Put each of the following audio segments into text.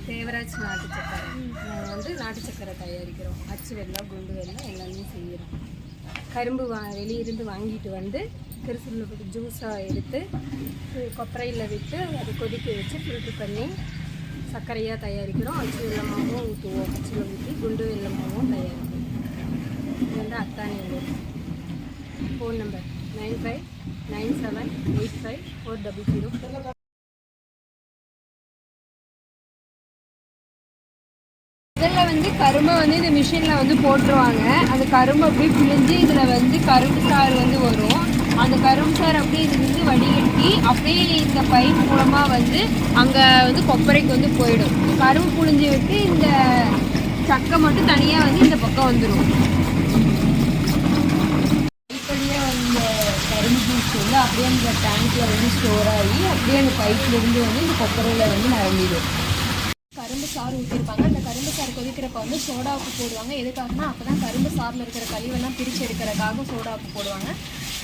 தேவராஜ் நாட்டு சக்கரை. நாங்கள் வந்து நாட்டு சக்கரை தயாரிக்கிறோம். அச்சு வெல்லம், குண்டு வெல்லம் எல்லாமே செய்கிறோம். கரும்பு வெளியிருந்து வாங்கிட்டு வந்து திருசூரில் போட்டு ஜூஸாக எடுத்து கொப்பரையில் விட்டு அதை கொதிக்க வச்சு ஃபில்ட்ரு பண்ணி சர்க்கரையாக தயாரிக்கிறோம். அச்சு வெல்லமாகவும் ஊற்றுவோம். அச்சில் ஊற்றி குண்டு வெல்லமாகவும் தயாரிக்கிறோம். இது வந்து அத்தானி ஊர். Phone number 9597854000. இதில் வந்து கரும்பை வந்து இந்த மிஷினில் வந்து போட்டுருவாங்க. அந்த கரும்பு அப்படியே பிழிஞ்சு இதில் வந்து கரும்பு சாறு வந்து வரும். அந்த கரும்பு சாறு அப்படியே இது வந்து வடிகட்டி அப்படியே இந்த பைப் மூலமாக வந்து அங்கே வந்து கொப்பரைக்கு வந்து போயிடும். கரும்பு புழிஞ்சு விட்டு இந்த சக்கை மட்டும் தனியாக வந்து இந்த பக்கம் வந்துடும். இப்படியே அந்த கரும்பு ஜூஸ் வந்து அப்படியே அந்த டேங்க்கில் வந்து ஸ்டோர் ஆகி அப்படியே அந்த பைப்லேருந்து வந்து இந்த கொப்பரையில் வந்து நிரம்பிடும். கரும்பு சாறு ஊற்றிருப்பாங்க. அந்த கரும்பு சாறு கொதிக்கிறப்ப வந்து சோடா உப்பு போடுவாங்க. எதுக்காகனா அப்போ தான் கரும்பு சாறில் இருக்கிற கழிவெல்லாம் பிரித்து எடுக்கிறதுக்காக சோடா உப்பு போடுவாங்க.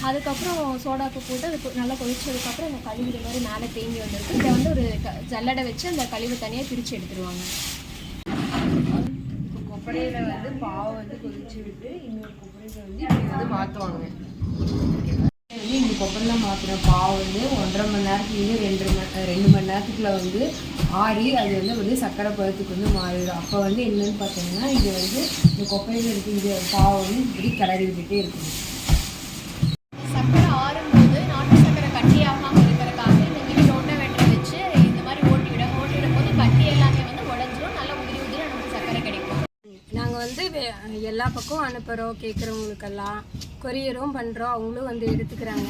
அதுக்கப்புறம் சோடா உப்பு போட்டு அது நல்லா கொதிச்சதுக்கப்புறம் அந்த கழிவு இது மாதிரி மேலே தேங்கி வந்துருக்கு. இதை வந்து ஒரு ஜல்லடை வச்சு அந்த கழிவு தனியாக பிரித்து எடுத்துருவாங்க. கொப்பரையில் வந்து பாவை வந்து கொதிச்சு விட்டு இன்னொரு கொப்பரையில் வந்து இப்படி வந்து மாற்றுவாங்க. வந்து இந்த கொப்பரையில் மாற்றின பாவை வந்து 1.5 மணி நேரத்துலேருந்து 2 மணி நேரத்துக்குள்ள வந்து ஆறி அது வந்து சக்கரை பழத்துக்கு வந்து மாறிடும். அப்போ வந்து என்னன்னு பார்த்தீங்கன்னா இது வந்து இந்த கொப்பரையில் இருக்க இது பாவை வந்து இப்படி கிளறி விட்டுட்டே இருக்கும். சக்கரை ஆறும்போது நாட்டு சக்கரை கட்டியாகாமல் இருக்கிறதுக்காக இந்த மாதிரி ஓட்டை வெட்டை வச்சு இந்த மாதிரி ஓட்டிவிடும் போது கட்டி எல்லாமே வந்து உடஞ்சிரும். நல்லா உதிரி உதிரி நமக்கு சக்கரை கிடைக்கும். நாங்கள் வந்து எல்லா பக்கம் அனுப்புகிறோம். கேட்குறவங்களுக்கெல்லாம் கொரியரும் பண்ணுறோம். அவங்களும் வந்து எடுத்துக்கிறாங்க.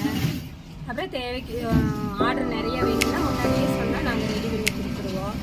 அப்புறம் தேவைக்கு ஆர்டர் நிறைய வேணும்னா முன்னாடியே சொன்னால் நாங்கள் ரெடி பண்ணி கொடுத்துருவோம்.